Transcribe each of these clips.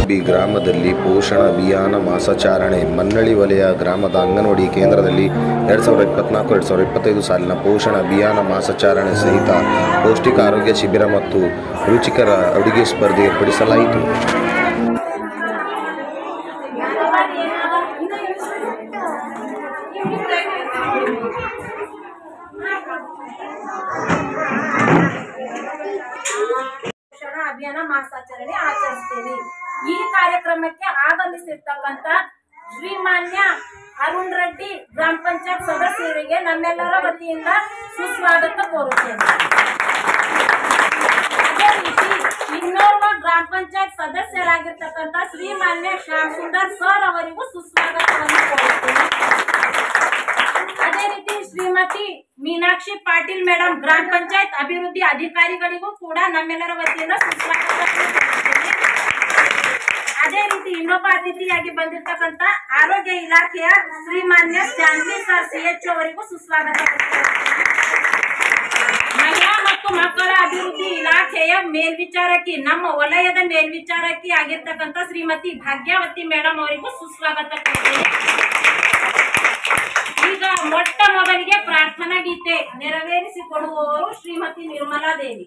B ಗ್ರಾಮದಲ್ಲಿ ಪೋಷಣ ಅಭಿಯಾನ ಮಾಸಾಚರಣೆ. ಮನ್ನಳ್ಳಿ ವಲಯ ಗ್ರಾಮದ ಅಂಗನವಾಡಿ ಕೇಂದ್ರದಲ್ಲಿ 2024-2025 ಸಾಲಿನ ಪೋಷಣ ಅಭಿಯಾನ ಮಾಸಾಚರಣೆ ಸಹಿತ ಪೌಷ್ಟಿಕ ಆರೋಗ್ಯ ಶಿಬಿರ ಮತ್ತು ರುಚಿಕರ ಅಡುಗೆ ಸ್ಪರ್ಧೆ ಏರ್ಪಡಿಸಲಾಯಿತು. ಅಭಿಯಾನ ಮಾಸಾಚರಣೆ ಆಚರಿಸ್ತೇವೆ. ಈ ಕಾರ್ಯಕ್ರಮಕ್ಕೆ ಆಗಮಿಸಿರ್ತಕ್ಕಂಥ ಶ್ರೀಮಾನ್ಯ ಅರುಣ್ ರೆಡ್ಡಿ ಗ್ರಾಮ ಪಂಚಾಯತ್ ಸದಸ್ಯರಿಗೆ ನಮ್ಮೆಲ್ಲರ ವತಿಯಿಂದ ಸುಸ್ವಾಗತ ಕೋರುತ್ತೇನೆ. ಅದೇ ರೀತಿ ಇನ್ನೋರ್ವ ಗ್ರಾಮ ಪಂಚಾಯತ್ ಸದಸ್ಯರಾಗಿರ್ತಕ್ಕಂಥ ಶ್ರೀಮಾನ್ಯ ಶ್ಯಾಮ್ ಸುಂದರ್ ಸರ್ ಅವರಿಗೂ ಸುಸ್ವಾಗತವನ್ನು ಕೋರುತ್ತೇನೆ. ಅದೇ ರೀತಿ ಶ್ರೀಮತಿ ಮೀನಾಕ್ಷಿ ಪಾಟೀಲ್ ಮೇಡಮ್ ಗ್ರಾಮ ಪಂಚಾಯತ್ ಅಭಿವೃದ್ಧಿ ಅಧಿಕಾರಿಗಳಿಗೂ ಕೂಡ ನಮ್ಮೆಲ್ಲರ ವತಿಯಿಂದ ಸುಸ್ವಾಗತ. ಅದೇ ರೀತಿ ಇನ್ನೊಬ್ಬ ಅತಿಥಿಯಾಗಿ ಬಂದಿರತಕ್ಕಂತ ಆರೋಗ್ಯ ಇಲಾಖೆಯ ಶ್ರೀಮಾನ್ಯ ಸ್ಟ್ಯಾನ್ಲಿ ಸರ್ CHO ಅವರಿಗೂ ಸುಸ್ವಾಗತ. ಮಹಿಳಾ ಮತ್ತು ಮಕ್ಕಳ ಅಭಿವೃದ್ಧಿ ಇಲಾಖೆಯ ಮೇಲ್ವಿಚಾರಕಿ, ನಮ್ಮ ವಲಯದ ಮೇಲ್ವಿಚಾರಕಿ ಆಗಿರ್ತಕ್ಕಂಥ ಶ್ರೀಮತಿ ಭಾಗ್ಯವತಿ ಮೇಡಮ್ ಅವರಿಗೂ ಸುಸ್ವಾಗತ. ಈಗ ಮೊಟ್ಟ ಮೊದಲಿಗೆ ಪ್ರಾರ್ಥನಾ ಗೀತೆ ನೆರವೇರಿಸಿಕೊಡುವವರು ಶ್ರೀಮತಿ ನಿರ್ಮಲಾ ದೇವಿ.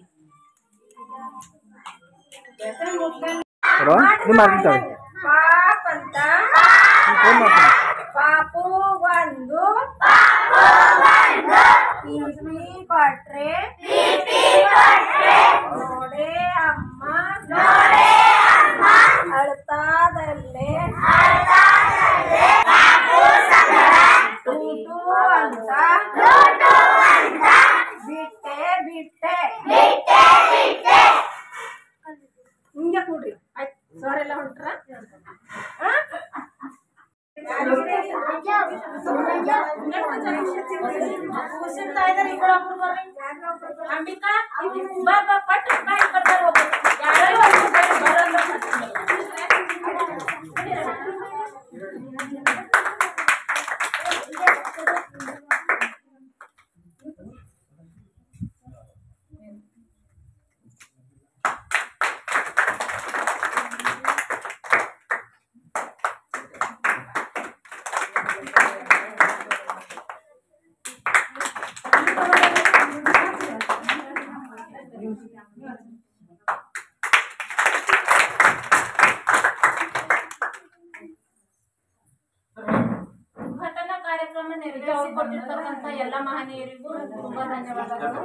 ಪಾಪು ಒಂದು ಕೊಟ್ರೆ ನೋಡೆ ಅಮ್ಮ ಅಳ್ತಾದಲ್ಲೇ ಟೂಟು ಅಂತ ಬಿಟ್ಟೆ ಬಿಟ್ಟೆ ಹಿಂಗೆ ಕೂಡ್ರಿ. ಆಯ್ತು ಸರ್ ಎಲ್ಲ ಹೊಂಟ್ರ. ಅಂಬಿಕಾ ಬಾಬಾ ಪಟ್ಟು ಬಾಯಿ ಬರ್ತಾರೆ ಹೋಗ್ಬೇಕು. ಯಾರು ಬರಲ್ಲ. ಉದ್ಘಾಟನಾ ಕಾರ್ಯಕ್ರಮ ನೆರವೇರಿಸಿಕೊಟ್ಟಿರ್ತಕ್ಕಂಥ ಎಲ್ಲ ಮಹನೀಯರಿಗೂ ತುಂಬಾ ಧನ್ಯವಾದಗಳು.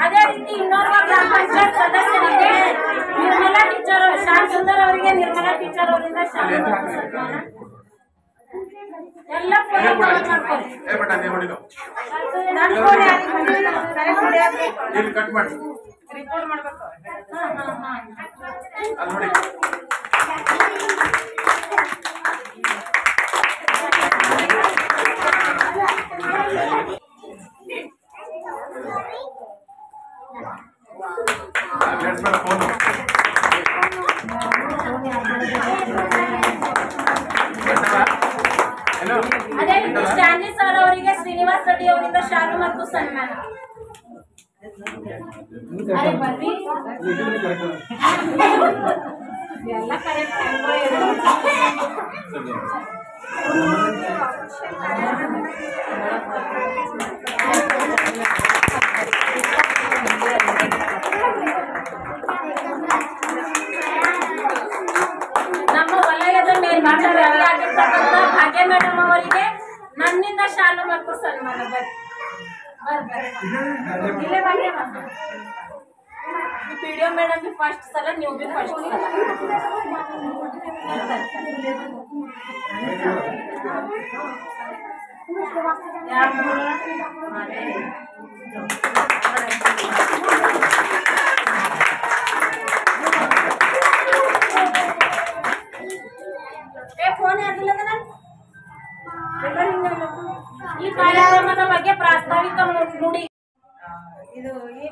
ಅದೇ ರೀತಿ ಇನ್ನೋರ್ವ ಗ್ರಾಮ ಪಂಚಾಯತ್ ಸದಸ್ಯರಿಗೆ ನಿರ್ಮಲಾ ಟೀಚರ್ ಶ್ಯಾಮ್ ಸುಂದರ್ ಅವರಿಗೆ ನಿರ್ಮಲಾ ಟೀಚರ್ ಅವರಿಂದ ಎಲ್ಲ ರಿಪೋರ್ಟ್ ಮಾಡ್ಬೇಕು. ಅದೇ ರೀತಿ ಸ್ಟ್ಯಾನ್ಲಿ ಸರ್ ಅವರಿಗೆ ಶ್ರೀನಿವಾಸ್ ರೆಡ್ಡಿ ಅವರಿಂದ ಶಾಲು ಮತ್ತು ಸನ್ಮಾನ. ಅರೆ ಬರ್ರಿ ಎಲ್ಲ ಕರೆಕ್ಟ್. ನಮ್ಮ ವಲಯದ ಮೇಲ್ವಿಚಾರಕಿಯಾಗಿರ್ತಕ್ಕಂಥ ಭಾಗ್ಯ ಮೇಡಮ್ ಅವರಿಗೆ ನನ್ನಿಂದ ಶಾಲು ಮತ್ತು ಸನ್ಮಾನ. ಇಲ್ಲೇ ಭಾಗ್ಯ PDO ಮೇಡಮ್ ಬಿ ಫಸ್ಟ್ ಸಲ, ನೀವು ಬಿ ಫಸ್ಟ್ ಸಲ.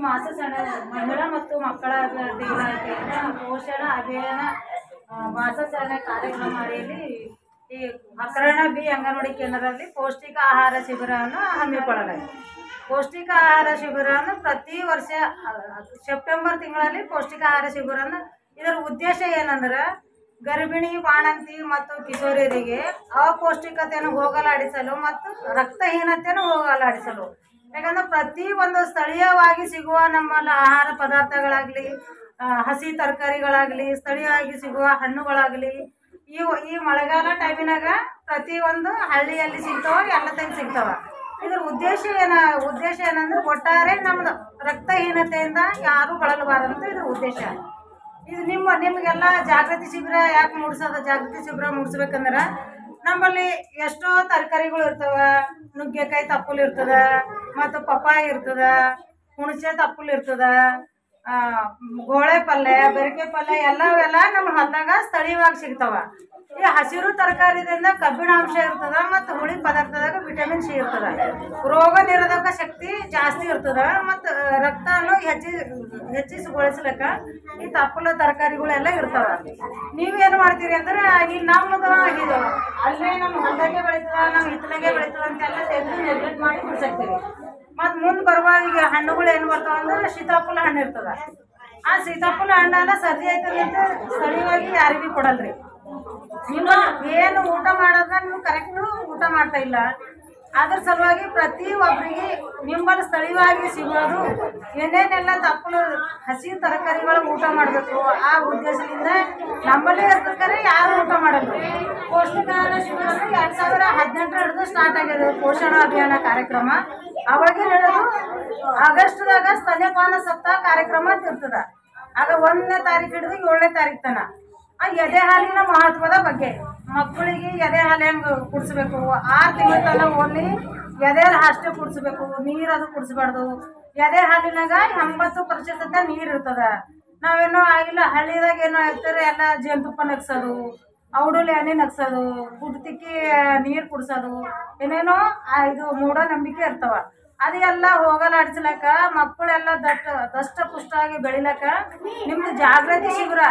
ಮಾಸಾಚರಣೆ ಮಹಿಳಾ ಮತ್ತು ಮಕ್ಕಳ ಅಭಿವೃದ್ಧಿ ಇಲಾಖೆಯಿಂದ ಪೋಷಣ ಅಭಿಯಾನ ಮಾಸಾಚರಣೆ ಕಾರ್ಯಕ್ರಮ ಅಡಿಯಲ್ಲಿ ಈ ಅಕ್ರಣ ಬಿ ಅಂಗನವಾಡಿ ಕೇಂದ್ರದಲ್ಲಿ ಪೌಷ್ಟಿಕ ಆಹಾರ ಶಿಬಿರವನ್ನು ಹಮ್ಮಿಕೊಳ್ಳಲಾಗಿದೆ. ಪೌಷ್ಟಿಕ ಆಹಾರ ಶಿಬಿರವನ್ನು ಪ್ರತಿ ವರ್ಷ ಸೆಪ್ಟೆಂಬರ್ ತಿಂಗಳಲ್ಲಿ ಪೌಷ್ಟಿಕ ಆಹಾರ ಶಿಬಿರವನ್ನು ಇದರ ಉದ್ದೇಶ ಏನಂದ್ರೆ ಗರ್ಭಿಣಿ ಬಾಣಂತಿ ಮತ್ತು ಕಿಶೋರಿಯರಿಗೆ ಅಪೌಷ್ಟಿಕತೆಯನ್ನು ಹೋಗಲಾಡಿಸಲು ಮತ್ತು ರಕ್ತಹೀನತೆಯನ್ನು ಹೋಗಲಾಡಿಸಲು. ಯಾಕಂದ್ರೆ ಪ್ರತಿ ಒಂದು ಸ್ಥಳೀಯವಾಗಿ ಸಿಗುವ ನಮ್ಮಲ್ಲಿ ಆಹಾರ ಪದಾರ್ಥಗಳಾಗಲಿ, ಹಸಿ ತರಕಾರಿಗಳಾಗಲಿ, ಸ್ಥಳೀಯವಾಗಿ ಸಿಗುವ ಹಣ್ಣುಗಳಾಗಲಿ, ಈ ಮಳೆಗಾಲ ಟೈಮಿನಾಗ ಪ್ರತಿಯೊಂದು ಹಳ್ಳಿಯಲ್ಲಿ ಸಿಗ್ತಾವ, ಎಲ್ಲ ತಂಗ ಸಿಗ್ತಾವ. ಇದ್ರ ಉದ್ದೇಶ ಏನಂದ್ರೆ ಒಟ್ಟಾರೆ ನಮ್ದು ರಕ್ತಹೀನತೆಯಿಂದ ಯಾರು ಬಳಲಬಾರದು ಇದ್ರ ಉದ್ದೇಶ. ಇದು ನಿಮಗೆಲ್ಲ ಜಾಗೃತಿ ಶಿಬಿರ ಯಾಕೆ ಜಾಗೃತಿ ಶಿಬಿರ ಮೂಡಿಸ್ಬೇಕಂದ್ರೆ ನಮ್ಮಲ್ಲಿ ಎಷ್ಟೋ ತರಕಾರಿಗಳು ಇರ್ತವ. ನುಗ್ಗೆಕಾಯಿ ತಪ್ಪಲು ಇರ್ತದ, ಮತ್ತು ಪಪ್ಪಾಯ ಇರ್ತದ, ಹುಣಸೆ ತಪ್ಪಲು ಇರ್ತದ, ಗೋಳೆ ಪಲ್ಯ, ಬೆರಕೆ ಪಲ್ಯ ಎಲ್ಲವೆಲ್ಲ ನಮ್ಮ ಹೊಲದಾಗ ಸ್ಥಳೀಯವಾಗಿ ಸಿಗ್ತಾವ. ಈ ಹಸಿರು ತರಕಾರಿದಿಂದ ಕಬ್ಬಿಣಾಂಶ ಇರ್ತದ ಮತ್ತು ಹುಳಿ ಪದಾರ್ಥದಾಗ ವಿಟಮಿನ್ ಸಿ ಇರ್ತದ. ರೋಗ ನಿರೋಧಕ ಶಕ್ತಿ ಜಾಸ್ತಿ ಇರ್ತದ ಮತ್ತು ರಕ್ತವನ್ನು ಹೆಚ್ಚಿಸಿಗೊಳಿಸ್ಲಿಕ್ಕ ಈ ತಪ್ಪಲ ತರಕಾರಿಗಳೆಲ್ಲ ಇರ್ತಾವ. ನೀವೇನು ಮಾಡ್ತೀರಿ ಅಂದ್ರೆ ಈ ನಮ್ಮದು ಇದು ಅಲ್ಲೇ ನಮ್ಮ ಹೊಲದಾಗೆ ಬೆಳೀತದ, ನಮ್ಮ ಹಿತ್ತಲಾಗೆ ಬೆಳೀತದ ಅಂತೆಲ್ಲ ತೆಗೆದು ನೆಗ್ಲೆಕ್ಟ್ ಮಾಡಿ ಬಿಡ್ಸಾಕ್ತೀವಿ. ಮತ್ತು ಮುಂದೆ ಬರುವ ಈಗ ಹಣ್ಣುಗಳು ಏನು ಬರ್ತಾವ ಅಂದ್ರೆ ಸೀತಾಫಲ ಹಣ್ಣು ಇರ್ತದ. ಆ ಸೀತಾಫಲ ಹಣ್ಣೆಲ್ಲ ಸರ್ದಿ ಆಯ್ತದೆ ಅಂತ ಸ್ಥಳೀಯವಾಗಿ ಯಾರಿಗೂ ಕೊಡಲ್ರಿ. ನೀವು ಏನು ಊಟ ಮಾಡೋದನ್ನ ನೀವು ಕರೆಕ್ಟು ಊಟ ಮಾಡ್ತಾ ಇಲ್ಲ. ಅದ್ರ ಸಲುವಾಗಿ ಪ್ರತಿ ಒಬ್ಬರಿಗೆ ನಿಮ್ಮಲ್ಲಿ ಸ್ಥಳೀಯವಾಗಿ ಸಿಗೋದು ಏನೇನೆಲ್ಲ ತಪ್ಪಲು ಹಸಿ ತರಕಾರಿಗಳು ಊಟ ಮಾಡಬೇಕು ಆ ಉದ್ದೇಶದಿಂದ ನಮ್ಮಲ್ಲಿ ಇರ್ಬೇಕಾದ್ರೆ ಯಾರು ಊಟ ಮಾಡಲ್ಲ. ಪೌಷ್ಟಿಕ ಆಹಾರ ಶಿಬಿರ 2018 ಹಿಡಿದು ಸ್ಟಾರ್ಟ್ ಆಗಿದೆ ಪೋಷಣ ಅಭಿಯಾನ ಕಾರ್ಯಕ್ರಮ. ಅವಾಗ ಹೇಳೋದು ಆಗಸ್ಟ್ದಾಗ ಸ್ತನ್ಯಪಾನ ಸಪ್ತಾಹ ಕಾರ್ಯಕ್ರಮ ಇರ್ತದ. ಆಗ 1ನೇ ತಾರೀಕು ಹಿಡಿದು 7ನೇ ತಾರೀಕು ತನ ಆ ಎದೆ ಹಾಲಿನ ಮಹತ್ವದ ಬಗ್ಗೆ ಮಕ್ಕಳಿಗೆ ಎದೆ ಹಾಲು ಹೆಂಗೆ ಕುಡಿಸ್ಬೇಕು, 6 ತಿಂಗಳ ತನಕ ಓನ್ಲಿ ಎದೆ ಹಾಲು ಅಷ್ಟೇ ಕುಡಿಸ್ಬೇಕು, ನೀರು ಅದು ಕುಡಿಸ್ಬಾರ್ದು. ಎದೆ ಹಾಲಿನಾಗ 80% ನೀರು ಇರ್ತದ. ನಾವೇನೋ ಆಗಿಲ್ಲ ಹಳ್ಳಿದಾಗ ಏನೋ ಹೇಳ್ತಾರೆ ಎಲ್ಲ ಜೇನುತುಪ್ಪ ನಗ್ಸೋದು, ಔಡುಲೆ ಎಣ್ಣೆ ನಗ್ಸೋದು, ಗುಡ್ತಿಕ್ಕಿ ನೀರು ಕುಡಿಸೋದು, ಏನೇನೋ ಇದು ಮೂಢನಂಬಿಕೆ ಇರ್ತಾವ. ಅದೆಲ್ಲ ಹೋಗಲಾಡಿಸ್ಲಕ್ಕ ಮಕ್ಕಳೆಲ್ಲ ದಷ್ಟ ಪುಷ್ಟಾಗಿ ಬೆಳಿಲಕ್ಕ ನಿಮ್ದು ಜಾಗೃತಿ ಶಿಬಿರ.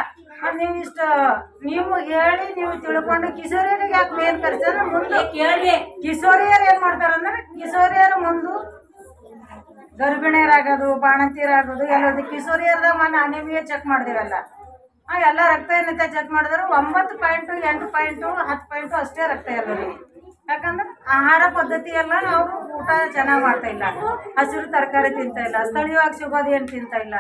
ನೀವು ಹೇಳಿ ನೀವು ತಿಳ್ಕೊಂಡು ಕಿಶೋರಿಯರಿಗೆ ಯಾಕೆ ಮೇನ್ ಕರ್ಸಿದ್ರೆ ಮುಂದೆ ಕೇಳಿ ಕಿಶೋರಿಯರು ಏನು ಮಾಡ್ತಾರಂದ್ರೆ ಕಿಶೋರಿಯರು ಮುಂದೆ ಗರ್ಭಿಣಿಯರಾಗೋದು, ಬಾಣಂತಿಯರಾಗೋದು ಎಲ್ಲದು ಕಿಶೋರಿಯರ್ದಾಗ ಮೊನ್ನೆ ಅನಿಮಿಯಾ ಚೆಕ್ ಮಾಡಿದೆವಲ್ಲ, ಎಲ್ಲ ರಕ್ತಹೀನತೆ ಚೆಕ್ ಮಾಡಿದ್ರು 9 ಪಾಯಿಂಟು 8 ಪಾಯಿಂಟು 10 ಪಾಯಿಂಟು ಅಷ್ಟೇ ರಕ್ತ ಇರೋದು. ಯಾಕಂದ್ರೆ ಆಹಾರ ಪದ್ಧತಿ ಎಲ್ಲ ನಾವು ಊಟ ಚೆನ್ನಾಗಿ ಮಾಡ್ತಾ ಇಲ್ಲ, ಹಸಿರು ತರಕಾರಿ ತಿಂತಾ ಇಲ್ಲ, ಸ್ಥಳೀಯವಾಗಿ ಸಿಗೋದು ಏನು ತಿಂತಾ ಇಲ್ಲ.